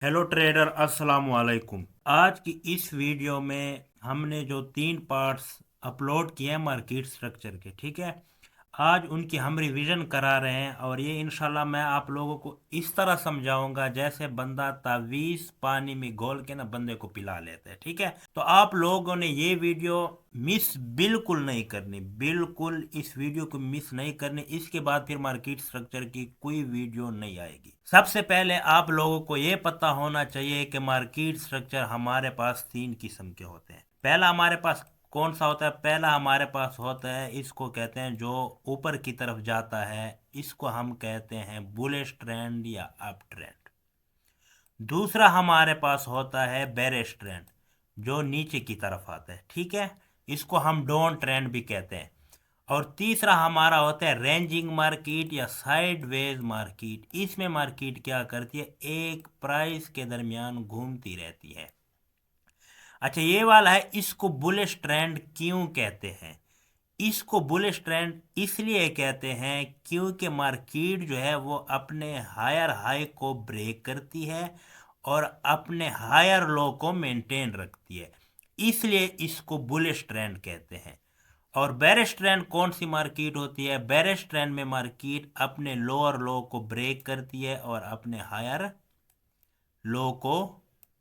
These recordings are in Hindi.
हेलो ट्रेडर, अस्सलाम वालेकुम। आज की इस वीडियो में हमने जो 3 पार्ट्स अपलोड किए हैं मार्केट स्ट्रक्चर के, ठीक है। आज उनकी हम रिवीजन करा रहे हैं और ये इंशाल्लाह मैं आप लोगों को इस तरह समझाऊंगा जैसे बंदा तावीज़ पानी में घोल के ना बंदे को पिला लेते हैं, ठीक है। तो आप लोगों ने ये वीडियो मिस बिल्कुल नहीं करनी, बिल्कुल इस वीडियो को मिस नहीं करनी। इसके बाद फिर मार्केट स्ट्रक्चर की कोई वीडियो नहीं आएगी। सबसे पहले आप लोगों को ये पता होना चाहिए कि मार्केट स्ट्रक्चर हमारे पास 3 किस्म के होते हैं। पहला हमारे पास कौन सा होता है? पहला हमारे पास होता है, इसको कहते हैं जो ऊपर की तरफ जाता है, इसको हम कहते हैं बुलिश ट्रेंड या अप ट्रेंड। दूसरा हमारे पास होता है बेरिश ट्रेंड जो नीचे की तरफ आता है, ठीक है। इसको हम डाउन ट्रेंड भी कहते हैं। और तीसरा हमारा होता है रेंजिंग मार्केट या साइडवेज मार्केट। इसमें मार्केट क्या करती है? एक प्राइस के दरमियान घूमती रहती है। अच्छा, ये वाला है, इसको बुलिश ट्रेंड क्यों कहते हैं? इसको बुलिश ट्रेंड इसलिए कहते हैं क्योंकि मार्केट जो है वो अपने हायर हाई को ब्रेक करती है और अपने हायर लो को मेंटेन रखती है, इसलिए इसको बुलिश ट्रेंड कहते हैं। और बेरिश ट्रेंड कौन सी मार्केट होती है? बेरिश ट्रेंड में मार्केट अपने लोअर लो को ब्रेक करती है और अपने हायर लो को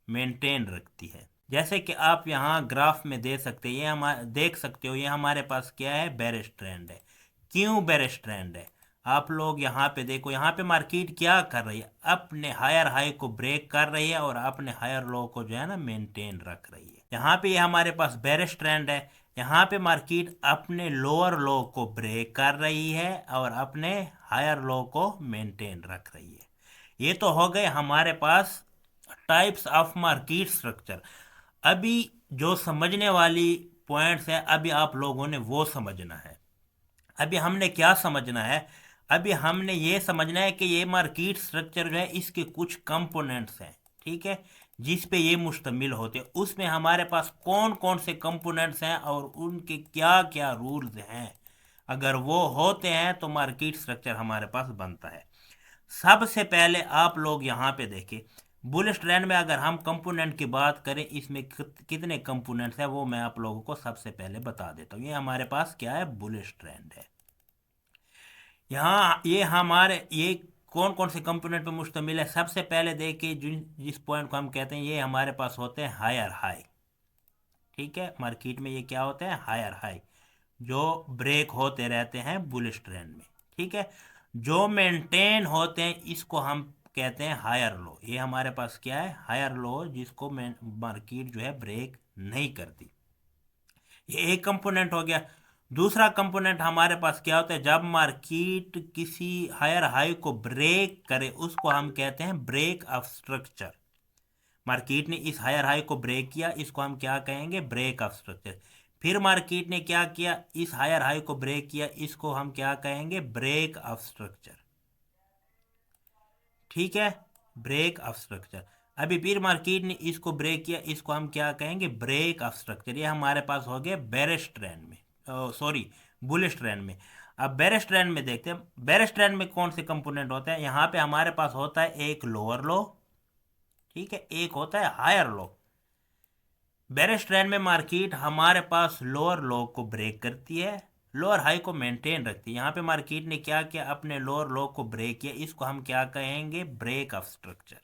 मेंटेन रखती है। जैसे कि आप यहाँ ग्राफ में दे सकते हैं, ये हम देख सकते हो, ये हमारे पास क्या है? बेरिश ट्रेंड है। क्यों बेरिश ट्रेंड है? आप लोग यहाँ पे देखो, यहाँ पे मार्केट क्या कर रही है? अपने हायर हाई को ब्रेक कर रही है और अपने हायर लो को जो है ना मेंटेन रख रही है। यहाँ पे ये हमारे पास बेरिश ट्रेंड है। यहाँ पे मार्केट अपने लोअर लो को ब्रेक कर रही है और अपने हायर लो को मेंटेन रख रही है। ये तो हो गए हमारे पास टाइप्स ऑफ मार्केट स्ट्रक्चर। अभी जो समझने वाली पॉइंट्स हैं, अभी आप लोगों ने वो समझना है। अभी हमने क्या समझना है? अभी हमने ये समझना है कि ये मार्केट स्ट्रक्चर जो है इसके कुछ कंपोनेंट्स हैं, ठीक है, जिस पे ये मुश्तमिल होते हैं। उसमें हमारे पास कौन कौन से कंपोनेंट्स हैं और उनके क्या क्या रूल्स हैं। अगर वो होते हैं तो मार्केट स्ट्रक्चर हमारे पास बनता है। सबसे पहले आप लोग यहाँ पे देखें, बुलिश ट्रेंड में अगर हम कंपोनेंट की बात करें, इसमें कितने कंपोनेंट्स हैं वो मैं आप लोगों को सबसे पहले बता देता हूँ। ये हमारे पास क्या है? बुलिश ट्रेंड है। यहाँ ये हमारे ये कौन कौन से कंपोनेंट पे मुश्तमिल है? सबसे पहले देखिए, जिस पॉइंट को हम कहते हैं, ये हमारे पास होते हैं हायर हाई, ठीक है। मार्केट में ये क्या होते हैं? हायर हाई, जो ब्रेक होते रहते हैं बुलिश ट्रेंड में, ठीक है। जो मेंटेन होते हैं इसको हम कहते हैं हायर लो। ये हमारे पास क्या है? हायर लो, जिसको मार्केट जो है ब्रेक नहीं करती। ये एक कंपोनेंट हो गया। दूसरा कंपोनेंट हमारे पास क्या होता है? जब मार्केट किसी हायर हाई को ब्रेक करे उसको हम कहते हैं ब्रेक ऑफ स्ट्रक्चर। मार्केट ने इस हायर हाई को ब्रेक किया, इसको हम क्या कहेंगे? Break of structure. फिर मार्केट ने क्या किया? इस हायर हाई को ब्रेक किया, इसको हम क्या कहेंगे? ब्रेक ऑफ स्ट्रक्चर, ठीक है। Break of structure. अभी फिर मार्केट ने इसको ब्रेक किया, इसको हम क्या कहेंगे? Break of structure. ये हमारे पास हो गया बेरिश ट्रेंड में, सॉरी, बुलिश ट्रेंड में। अब बेरिश ट्रेंड में देखते हैं, बेरिश ट्रेंड में कौन से कंपोनेंट होते हैं। यहाँ पे हमारे पास होता है एक लोअर लो, ठीक है, एक होता है हायर लो। बेरिश ट्रेंड में मार्केट हमारे पास लोअर लो को ब्रेक करती है, लोअर हाई को मेंटेन रखती है। यहाँ पे मार्केट ने क्या किया? अपने लोअर लो को ब्रेक किया, इसको हम क्या कहेंगे? ब्रेक ऑफ स्ट्रक्चर,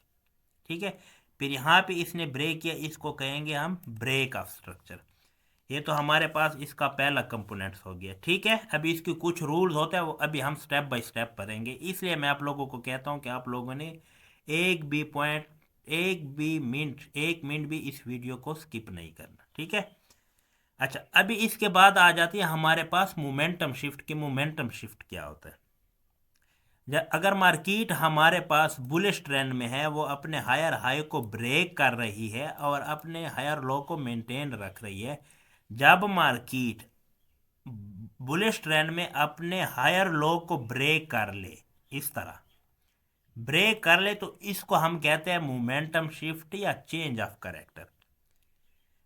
ठीक है। फिर यहाँ पे इसने ब्रेक किया, इसको कहेंगे हम ब्रेक ऑफ स्ट्रक्चर। ये तो हमारे पास इसका पहला कंपोनेंट्स हो गया, ठीक है। अभी इसके कुछ रूल्स होते हैं, वो अभी हम स्टेप बाय स्टेप पढ़ेंगे। इसलिए मैं आप लोगों को कहता हूँ कि आप लोगों ने एक भी पॉइंट, एक मिनट भी इस वीडियो को स्किप नहीं करना, ठीक है। अच्छा, अभी इसके बाद आ जाती है हमारे पास मोमेंटम शिफ्ट की। मोमेंटम शिफ्ट क्या होता है? अगर मार्केट हमारे पास बुलिश ट्रेंड में है, वो अपने हायर हाई को ब्रेक कर रही है और अपने हायर लो को मेंटेन रख रही है। जब मार्केट बुलिश ट्रेंड में अपने हायर लो को ब्रेक कर ले, इस तरह ब्रेक कर ले, तो इसको हम कहते हैं मोमेंटम शिफ्ट या change of character.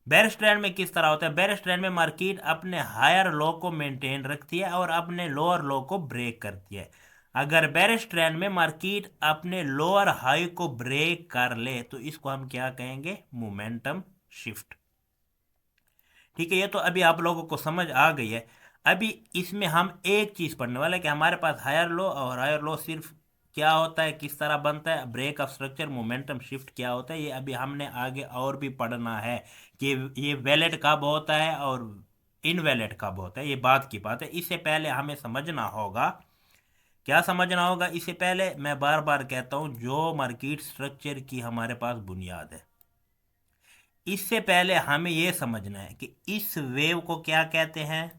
Bearish trend में किस तरह होता है? बेरिश ट्रेंड में मार्केट अपने हायर लो को मेंटेन रखती है और अपने लोअर लो को ब्रेक करती है। अगर बेरिश ट्रेंड में मार्केट अपने लोअर हाई को ब्रेक कर ले तो इसको हम क्या कहेंगे, मोमेंटम शिफ्ट। ठीक है, ये तो अभी आप लोगों को समझ आ गई है। अभी इसमें हम एक चीज पढ़ने वाले हैं कि हमारे पास हायर लो और हायर लो सिर्फ क्या होता है, किस तरह बनता है, break of structure, momentum shift क्या होता है, ये अभी हमने आगे और भी पढ़ना है कि ये वैलिड कब होता है और इनवैलिड कब होता है, ये बात की बात है। इससे पहले हमें समझना होगा, क्या समझना होगा, इससे पहले मैं बार बार कहता हूं जो मार्केट स्ट्रक्चर की हमारे पास बुनियाद है, इससे पहले हमें यह समझना है कि इस वेव को क्या कहते हैं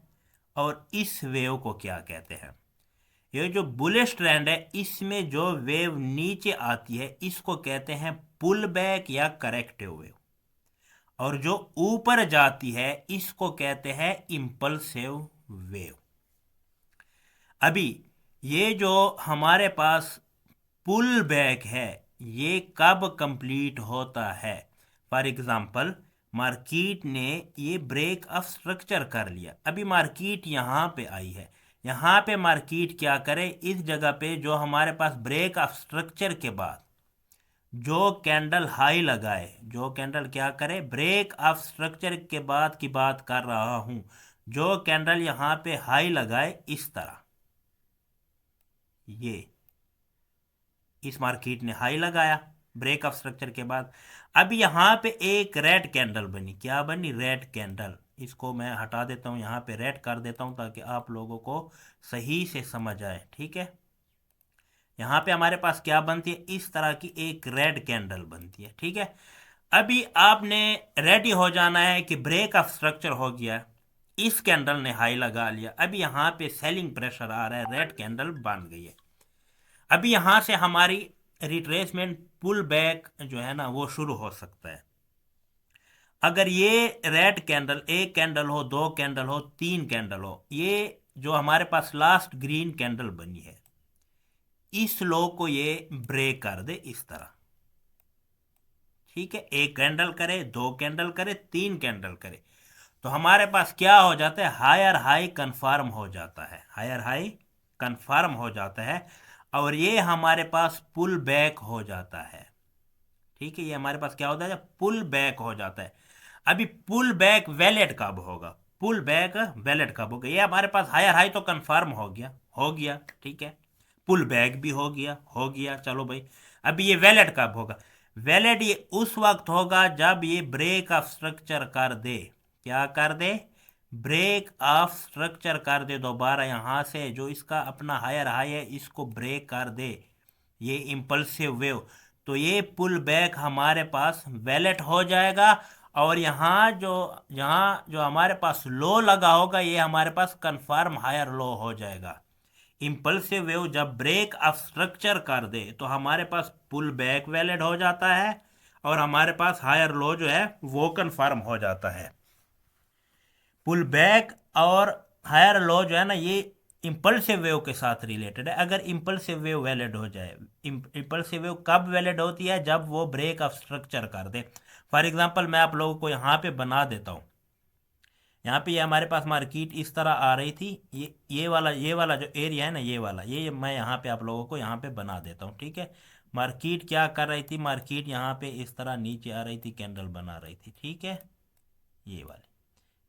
और इस वेव को क्या कहते हैं। ये जो बुलिश ट्रेंड है इसमें जो वेव नीचे आती है इसको कहते हैं पुल बैक या करेक्टिव वेव, और जो ऊपर जाती है इसको कहते हैं इंपल्सिव वेव। अभी ये जो हमारे पास पुल बैक है ये कब कंप्लीट होता है, फॉर एग्जांपल मार्केट ने ये ब्रेक ऑफ स्ट्रक्चर कर लिया, अभी मार्केट यहाँ पे आई है, यहाँ पे मार्केट क्या करे, इस जगह पे जो हमारे पास ब्रेक ऑफ स्ट्रक्चर के बाद जो कैंडल हाई लगाए, जो कैंडल क्या करे, ब्रेक ऑफ स्ट्रक्चर के बाद की बात कर रहा हूं, जो कैंडल यहाँ पे हाई लगाए इस तरह, ये इस मार्केट ने हाई लगाया ब्रेक ऑफ स्ट्रक्चर के बाद, अब यहाँ पे एक रेड कैंडल बनी, क्या बनी, रेड कैंडल। इसको मैं हटा देता हूँ, यहाँ पे रेड कर देता हूँ ताकि आप लोगों को सही से समझ आए। ठीक है, यहाँ पे हमारे पास क्या बनती है, इस तरह की एक रेड कैंडल बनती है। ठीक है, अभी आपने रेडी हो जाना है कि ब्रेक ऑफ स्ट्रक्चर हो गया, इस कैंडल ने हाई लगा लिया, अभी यहाँ पे सेलिंग प्रेशर आ रहा है, रेड कैंडल बन गई है। अभी यहां से हमारी रिट्रेसमेंट पुल बैक जो है ना वो शुरू हो सकता है। अगर ये रेड कैंडल, एक कैंडल हो, दो कैंडल हो, तीन कैंडल हो, ये जो हमारे पास लास्ट ग्रीन कैंडल बनी है इस लो को ये ब्रेक कर दे इस तरह। ठीक है, एक कैंडल करे, दो कैंडल करे, तीन कैंडल करे, तो हमारे पास क्या हो जाता है, हायर हाई कंफर्म हो जाता है, हायर हाई कंफर्म हो जाता है, और ये हमारे पास पुल बैक हो जाता है। ठीक है, ये हमारे पास क्या होता है, पुल बैक हो जाता है। अभी पुल बैक वैलिड कब होगा, पुल बैक वैलिड कब होगा, ये हमारे पास हायर हाई तो कंफर्म हो गया, हो गया। ठीक है, पुल बैक भी हो गया, हो गया, चलो भाई। अभी ये वैलिड कब होगा, वैलिड ये उस वक्त होगा जब ये ब्रेक ऑफ स्ट्रक्चर कर दे, क्या कर दे, ब्रेक ऑफ स्ट्रक्चर कर दे, दोबारा यहां से जो इसका अपना हायर हाई है इसको ब्रेक कर दे, ये इंपल्सिव वेव, तो ये पुल बैक हमारे पास वैलिड हो जाएगा। और यहाँ जो हमारे पास लो लगा होगा ये हमारे पास कंफर्म हायर लो हो जाएगा। इंपल्सिव वेव जब ब्रेक ऑफ स्ट्रक्चर कर दे तो हमारे पास पुल बैक वैलिड हो जाता है और हमारे पास हायर लो जो है वो कंफर्म हो जाता है। पुल बैक और हायर लो जो है ना ये इंपल्सिव वेव के साथ रिलेटेड है। अगर इंपल्सिव वेव वैलिड हो जाए, इंपल्सिव वेव कब वैलिड होती है, जब वो ब्रेक ऑफ स्ट्रक्चर कर दे। फॉर एग्जांपल मैं आप लोगों को यहाँ पे बना देता हूँ, यहाँ पे ये हमारे पास मार्केट इस तरह आ रही थी, ये वाला जो एरिया है ना, ये वाला, ये मैं यहाँ पे आप लोगों को यहाँ पे बना देता हूँ। ठीक है, मार्केट क्या कर रही थी, मार्केट यहाँ पे इस तरह नीचे आ रही थी, कैंडल बना रही थी। ठीक है, ये वाली,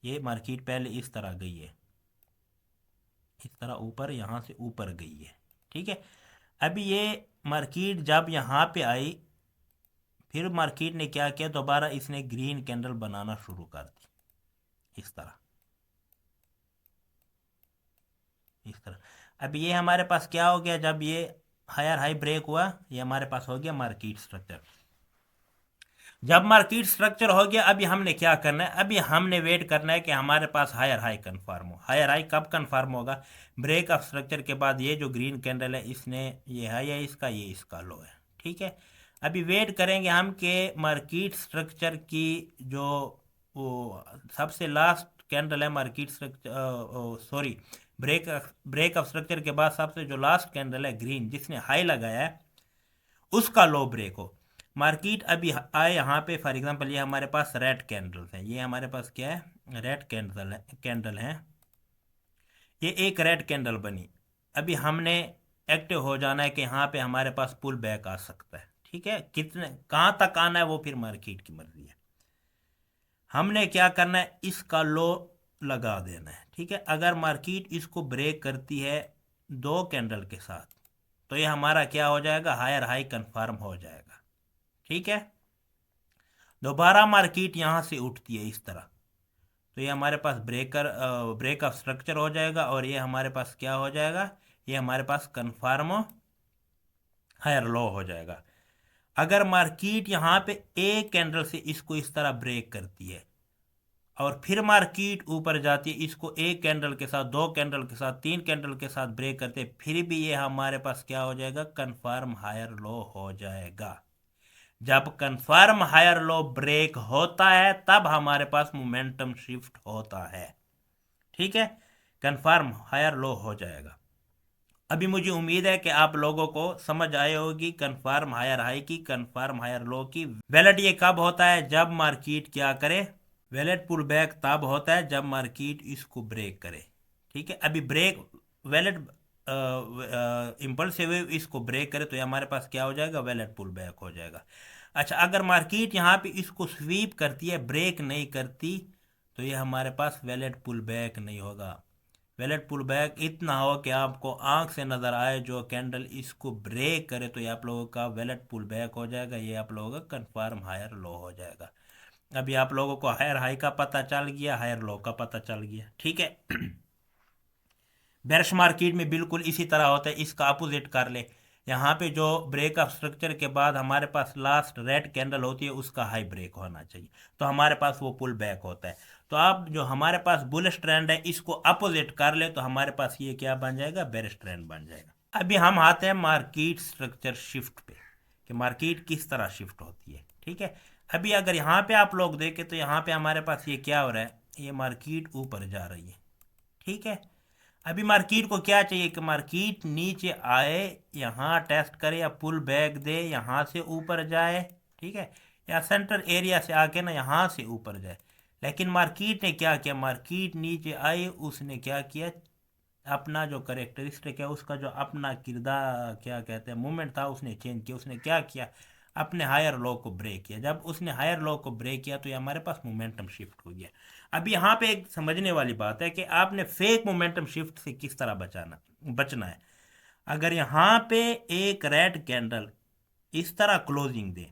ये मार्केट पहले इस तरह गई है, इस तरह ऊपर, यहाँ से ऊपर गई है। ठीक है, अभी ये मार्केट जब यहाँ पे आई, फिर मार्केट ने क्या किया, दोबारा इसने ग्रीन कैंडल बनाना शुरू कर दी इस तरह, इस तरह। अब ये हमारे पास क्या हो गया, जब ये हायर हाई ब्रेक हुआ ये हमारे पास हो गया मार्केट स्ट्रक्चर। जब मार्केट स्ट्रक्चर हो गया अभी हमने क्या करना है, अभी हमने वेट करना है कि हमारे पास हायर हाई कंफर्म हो। हायर हाई कब कंफर्म होगा, ब्रेक ऑफ स्ट्रक्चर के बाद, ये जो ग्रीन कैंडल है इसने, ये हाई है इसका, ये इसका लो है। ठीक है, अभी वेट करेंगे हम कि मार्केट स्ट्रक्चर की जो वो सबसे लास्ट कैंडल है market structure, sorry, break break of structure के बाद सबसे जो लास्ट कैंडल है ग्रीन जिसने हाई लगाया है उसका लो ब्रेक हो। मार्केट अभी आए यहाँ पे, फॉर एग्जांपल ये हमारे पास रेड कैंडल्स हैं, ये हमारे पास क्या है, रेड कैंडल है, ये एक रेड कैंडल बनी। अभी हमने एक्टिव हो जाना है कि यहाँ पे हमारे पास पुल बैक आ सकता है। ठीक है, कितने कहाँ तक आना है वो फिर मार्केट की मर्जी है। हमने क्या करना है, इसका लो लगा देना है। ठीक है, अगर मार्केट इसको ब्रेक करती है 2 कैंडल के साथ तो ये हमारा क्या हो जाएगा, हायर हाई कंफर्म हो जाएगा। ठीक है, दोबारा मार्केट यहाँ से उठती है इस तरह तो ये हमारे पास ब्रेक ऑफ स्ट्रक्चर हो जाएगा और ये हमारे पास क्या हो जाएगा, ये हमारे पास कंफर्म हायर लो हो जाएगा। अगर मार्केट यहाँ पे एक कैंडल से इसको इस तरह ब्रेक करती है और फिर मार्केट ऊपर जाती है, इसको एक कैंडल के साथ, 2 कैंडल के साथ, 3 कैंडल के साथ ब्रेक करते हैं, फिर भी ये हमारे पास क्या हो जाएगा, कंफर्म हायर लो हो जाएगा। जब कंफर्म हायर लो ब्रेक होता है तब हमारे पास मोमेंटम शिफ्ट होता है। ठीक है, कंफर्म हायर लो हो जाएगा। अभी मुझे उम्मीद है कि आप लोगों को समझ आए होगी कंफर्म हायर हाई की, कंफर्म हायर लो की। वैलिड ये कब होता है, जब मार्केट क्या करे, वैलिड पुल बैक तब होता है जब मार्केट इसको ब्रेक करे। ठीक है, अभी ब्रेक वैलिड इम्पल्सिव इसको ब्रेक करे तो ये हमारे पास क्या हो जाएगा, वैलिड पुल बैक हो जाएगा। अच्छा, अगर मार्केट यहाँ पे इसको स्वीप करती है, ब्रेक नहीं करती, तो ये हमारे पास वैलिड पुल बैक नहीं होगा। वैलिड पुल बैक इतना हो कि आपको आंख से नजर आए जो कैंडल इसको ब्रेक करे तो ये आप लोगों का वैलिड पुल बैक हो जाएगा, ये आप लोगों का कंफर्म हायर लो हो जाएगा। अभी आप लोगों को हायर हाई का पता चल गया, हायर लो का पता चल गया। ठीक है, बेरिश मार्केट में बिल्कुल इसी तरह होता है, इसका अपोजिट कर ले। यहाँ पे जो ब्रेक ऑफ स्ट्रक्चर के बाद हमारे पास लास्ट रेड कैंडल होती है उसका हाई ब्रेक होना चाहिए तो हमारे पास वो पुल बैक होता है। तो आप जो हमारे पास बुलिश ट्रेंड है इसको अपोजिट कर ले तो हमारे पास ये क्या बन जाएगा, बेरिश ट्रेंड बन जाएगा। अभी हम आते हैं मार्केट स्ट्रक्चर शिफ्ट पे कि मार्केट किस तरह शिफ्ट होती है। ठीक है, अभी अगर यहाँ पे आप लोग देखें तो यहाँ पे हमारे पास ये क्या हो रहा है, ये मार्केट ऊपर जा रही है। ठीक है, अभी मार्केट को क्या चाहिए कि मार्केट नीचे आए, यहाँ टेस्ट करे या पुल बैक दे, यहाँ से ऊपर जाए। ठीक है, या सेंटर एरिया से आके ना यहाँ से ऊपर जाए। लेकिन मार्केट ने क्या किया, मार्केट नीचे आई, उसने क्या किया, अपना जो करेक्टरिस्टिक है उसका जो अपना किरदार क्या कहते हैं मूवमेंट था उसने चेंज किया। उसने क्या किया, अपने हायर लो को ब्रेक किया। जब उसने हायर लो को ब्रेक किया तो ये हमारे पास मोमेंटम शिफ्ट हो गया। अब यहाँ पे एक समझने वाली बात है कि आपने फेक मोमेंटम शिफ्ट से किस तरह बचना है। अगर यहाँ पे एक रेड कैंडल इस तरह क्लोजिंग दे,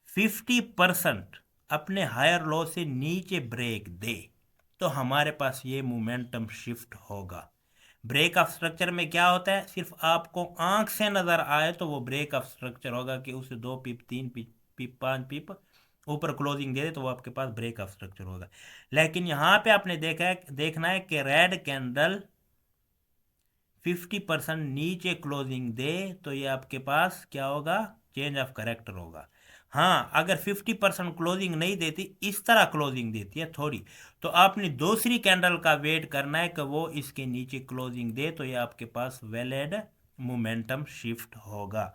50% अपने हायर लो से नीचे ब्रेक दे तो हमारे पास ये मोमेंटम शिफ्ट होगा। ब्रेक ऑफ स्ट्रक्चर में क्या होता है, सिर्फ आपको आंख से नजर आए तो वो ब्रेक ऑफ स्ट्रक्चर होगा कि उसे 2 पिप 3 पिप 5 पिप ऊपर क्लोजिंग दे दे तो वो आपके पास ब्रेक ऑफ स्ट्रक्चर होगा। लेकिन यहाँ पे आपने देखना है कि रेड कैंडल 50% नीचे क्लोजिंग दे तो ये आपके पास क्या होगा, चेंज ऑफ करेक्टर होगा। हाँ, अगर 50% क्लोजिंग नहीं देती, इस तरह क्लोजिंग देती है थोड़ी, तो आपने दूसरी कैंडल का वेट करना है कि वो इसके नीचे क्लोजिंग दे तो ये आपके पास वैलिड मोमेंटम शिफ्ट होगा।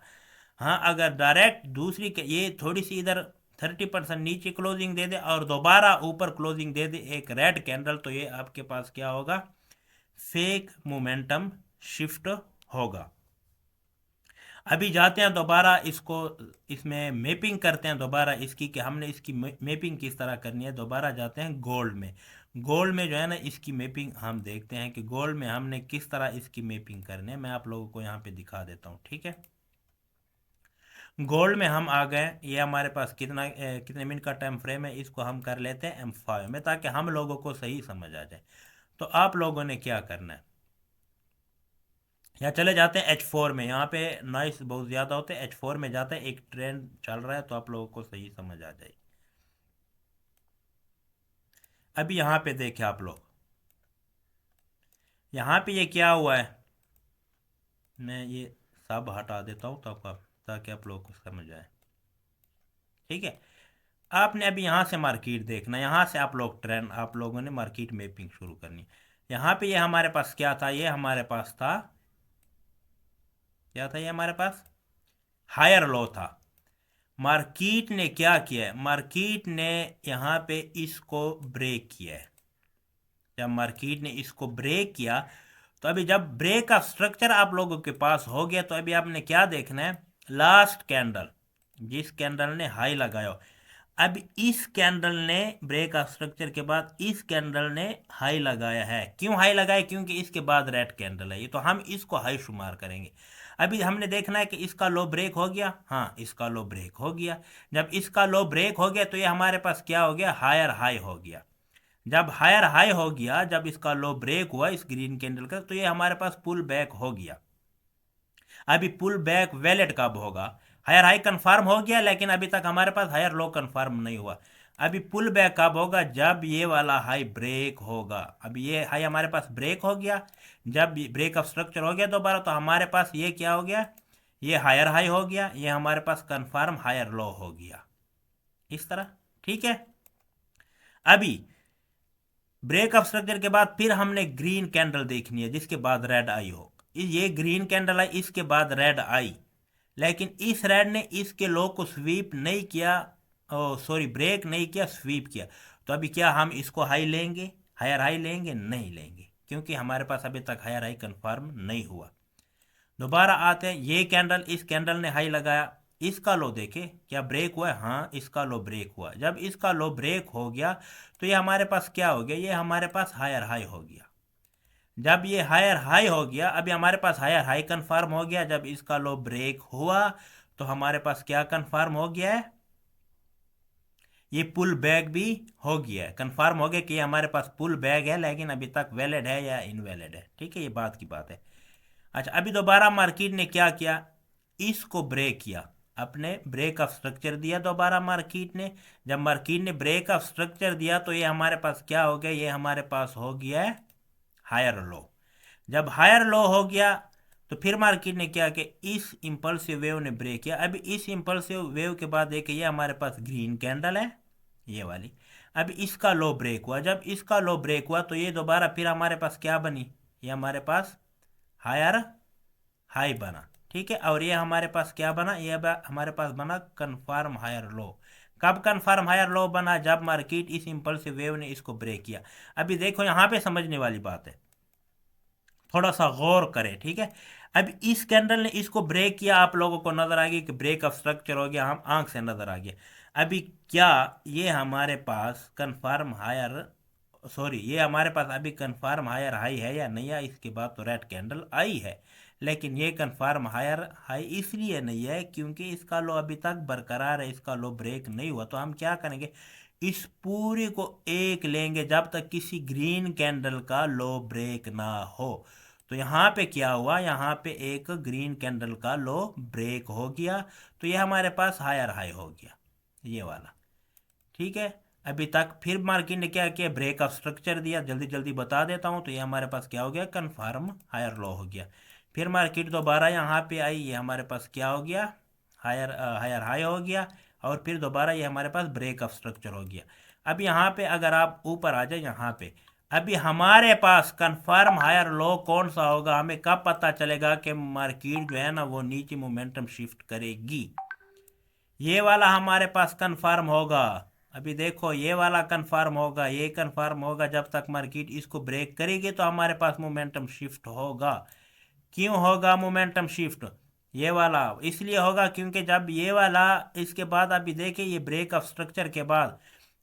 हाँ, अगर डायरेक्ट दूसरी के ये थोड़ी सी इधर 30% नीचे क्लोजिंग दे दे और दोबारा ऊपर क्लोजिंग दे दे एक रेड कैंडल तो ये आपके पास क्या होगा, फेक मोमेंटम शिफ्ट होगा। अभी जाते हैं दोबारा इसको, इसमें मैपिंग करते हैं दोबारा इसकी कि हमने इसकी मैपिंग किस तरह करनी है। दोबारा जाते हैं गोल्ड में। गोल्ड में जो है ना इसकी मैपिंग हम देखते हैं कि गोल्ड में हमने किस तरह इसकी मैपिंग करनी है। मैं आप लोगों को यहाँ पे दिखा देता हूँ। ठीक है, गोल्ड में हम आ गए, ये हमारे पास कितने मिनट का टाइम फ्रेम है, इसको हम कर लेते हैं M5 में ताकि हम लोगों को सही समझ आ जाए। तो आप लोगों ने क्या करना है, यहाँ चले जाते हैं H4 में। यहाँ पे नॉइस बहुत ज़्यादा होते हैं, H4 में जाते हैं, एक ट्रेंड चल रहा है तो आप लोगों को सही समझ आ जाए। अभी यहाँ पे देखें आप लोग, यहाँ पे ये क्या हुआ है, मैं ये सब हटा देता हूँ तो आपका ताकि आप लोगों को समझ आए। ठीक है, आपने अभी यहाँ से मार्केट देखना, यहाँ से आप लोग ट्रेंड, आप लोगों ने मार्केट मैपिंग शुरू करनी है। यहाँ पे ये हमारे पास क्या था, ये हमारे पास था, क्या था, ये हमारे पास हायर लो था। मार्केट ने क्या किया है, मार्केट ने यहाँ पे इसको ब्रेक किया है। जब मार्केट ने इसको ब्रेक किया तो अभी जब ब्रेक ऑफ स्ट्रक्चर आप लोगों के पास हो गया तो अभी आपने क्या देखना है, लास्ट कैंडल जिस कैंडल ने हाई लगाया हो, अब इस कैंडल ने ब्रेक ऑफ स्ट्रक्चर के बाद इस कैंडल ने हाई लगाया है। क्यों हाई लगाया? क्योंकि इसके बाद रेड कैंडल है ये, तो हम इसको हाई शुमार करेंगे। अभी हमने देखना है कि इसका लो ब्रेक हो गया, हाँ इसका लो ब्रेक हो गया। जब इसका लो ब्रेक हो गया तो ये हमारे पास क्या हो गया, हायर हाई हो गया। जब हायर हाई हो गया, जब इसका लो ब्रेक हुआ इस ग्रीन कैंडल का, तो ये हमारे पास पुल बैक हो गया। अभी पुल बैक वैलिड कब होगा? हायर हाई कंफर्म हो गया लेकिन अभी तक हमारे पास हायर लो कंफर्म नहीं हुआ। अभी पुल बैक कब होगा? जब ये वाला हाई ब्रेक होगा। अभी ये हाई हमारे पास ब्रेक हो गया, जब ब्रेक ऑफ स्ट्रक्चर हो गया दोबारा, तो हमारे पास ये क्या हो गया, ये हायर हाई हो गया, ये हमारे पास कंफर्म हायर लो हो गया, इस तरह। ठीक है। अभी ब्रेक ऑफ स्ट्रक्चर के बाद फिर हमने ग्रीन कैंडल देखनी है जिसके बाद रेड आई हो। ये ग्रीन कैंडल आई, इसके बाद रेड आई, लेकिन इस रेड ने इसके लो को स्वीप नहीं किया, ओ सॉरी ब्रेक नहीं किया, स्वीप किया। तो अभी क्या हम इसको हाई लेंगे, हायर हाई लेंगे? नहीं लेंगे, क्योंकि हमारे पास अभी तक हायर हाई कंफर्म नहीं हुआ। दोबारा आते हैं, ये कैंडल, इस कैंडल ने हाई लगाया, इसका लो देखे क्या ब्रेक हुआ है? हाँ इसका लो ब्रेक हुआ। जब इसका लो ब्रेक हो गया तो ये हमारे पास क्या हो गया, ये हमारे पास हायर हाई हो गया। जब ये हायर हाई हो गया, अभी हमारे पास हायर हाई कंफर्म हो गया। जब इसका लो ब्रेक हुआ तो हमारे पास क्या कंफर्म हो गया है, ये पुल बैक भी हो गया है। कंफर्म हो गया कि ये हमारे पास पुल बैक है, लेकिन अभी तक वैलिड है या इनवैलिड है। ठीक है, ये बात की बात है। अच्छा, अभी दोबारा मार्केट ने क्या किया, इसको ब्रेक किया, अपने ब्रेक ऑफ स्ट्रक्चर दिया दोबारा मार्केट ने। जब मार्केट ने ब्रेक ऑफ स्ट्रक्चर दिया तो ये हमारे पास क्या हो गया, ये हमारे पास हो गया है हायर लो। जब हायर लो हो गया तो फिर मार्केट ने क्या किया, इस इंपल्सिव वेव ने ब्रेक किया। अभी इस इंपल्सिव वेव के बाद देखिए ये हमारे पास ग्रीन कैंडल है, ये वाली। अब इसका लो ब्रेक हुआ, जब इसका लो ब्रेक हुआ तो ये दोबारा फिर हमारे पास क्या बनी, ये हमारे पास हायर हाई बना। ठीक है, और ये हमारे पास क्या बना, ये हमारे पास बना कन्फर्म हायर लो। कब कन्फर्म हायर लो बना? जब मार्केट इस इंपल्सिव वेव ने इसको ब्रेक किया। अभी देखो यहाँ पे समझने वाली बात है, थोड़ा सा गौर करें। ठीक है, अब इस कैंडल ने इसको ब्रेक किया, आप लोगों को नजर आ गया कि ब्रेक ऑफ स्ट्रक्चर हो गया, हम आंख से नजर आ गया। अभी क्या ये हमारे पास कन्फर्म हायर, सॉरी ये हमारे पास अभी कन्फर्म हायर हाई है या नहीं है? इसके बाद तो रेड कैंडल आई है, लेकिन ये कन्फर्म हायर हाई इसलिए नहीं है क्योंकि इसका लो अभी तक बरकरार है, इसका लो ब्रेक नहीं हुआ। तो हम क्या करेंगे, इस पूरी को एक लेंगे जब तक किसी ग्रीन कैंडल का लो ब्रेक ना हो। तो यहाँ पे क्या हुआ, यहाँ पे एक ग्रीन कैंडल का लो ब्रेक हो गया, तो ये हमारे पास हायर हाई हो गया, ये वाला। ठीक है, अभी तक फिर मार्केट ने क्या किया, ब्रेक ऑफ स्ट्रक्चर दिया, जल्दी जल्दी बता देता हूँ। तो ये हमारे पास क्या हो गया, कन्फर्म हायर लो हो गया। फिर मार्केट दोबारा यहाँ पे आई, ये हमारे पास क्या हो गया, हायर हायर हाई हो गया, और फिर दोबारा ये हमारे पास ब्रेक ऑफ स्ट्रक्चर हो गया। अब यहाँ पे अगर आप ऊपर आ जाए यहाँ पे, अभी हमारे पास कंफर्म हायर लो कौन सा होगा, हमें कब पता चलेगा कि मार्केट जो है ना वो नीचे मोमेंटम शिफ्ट करेगी? ये वाला हमारे पास कंफर्म होगा। अभी देखो ये वाला कंफर्म होगा, ये कंफर्म होगा, जब तक मार्केट इसको ब्रेक करेगी तो हमारे पास मोमेंटम शिफ्ट होगा। क्यों होगा मोमेंटम शिफ्ट? ये वाला इसलिए होगा क्योंकि जब ये वाला, इसके बाद अभी देखिए ये ब्रेक ऑफ स्ट्रक्चर के बाद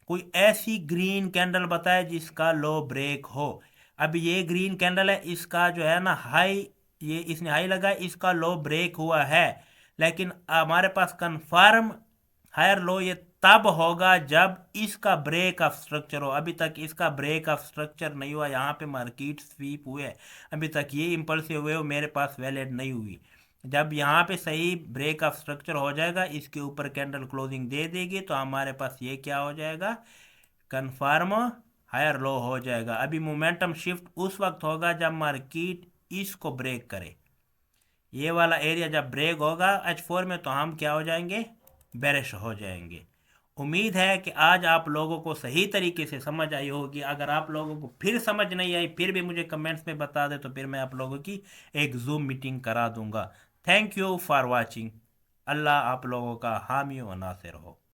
कोई ऐसी ग्रीन कैंडल बताए जिसका लो ब्रेक हो। अब ये ग्रीन कैंडल है, इसका जो है ना हाई, ये इसने हाई लगाया, इसका लो ब्रेक हुआ है, लेकिन हमारे पास कंफर्म हायर लो ये तब होगा जब इसका ब्रेक ऑफ स्ट्रक्चर हो। अभी तक इसका ब्रेक ऑफ स्ट्रक्चर नहीं हुआ, यहाँ पे मार्केट स्वीप हुए, अभी तक ये इंपल्सिव वेव मेरे पास वैलिड नहीं हुई। जब यहाँ पे सही ब्रेक ऑफ स्ट्रक्चर हो जाएगा, इसके ऊपर कैंडल क्लोजिंग दे देगी, तो हमारे पास ये क्या हो जाएगा, कंफर्म हायर लो हो जाएगा। अभी मोमेंटम शिफ्ट उस वक्त होगा जब मार्केट इसको ब्रेक करे, ये वाला एरिया जब ब्रेक होगा H4 में, तो हम क्या हो जाएंगे, बेरिश हो जाएंगे। उम्मीद है कि आज आप लोगों को सही तरीके से समझ आई होगी। अगर आप लोगों को फिर समझ नहीं आई, फिर भी मुझे कमेंट्स में बता दे, तो फिर मैं आप लोगों की एक जूम मीटिंग करा दूंगा। Thank you for watching. अल्लाह आप लोगों का हामी व नासिर हो।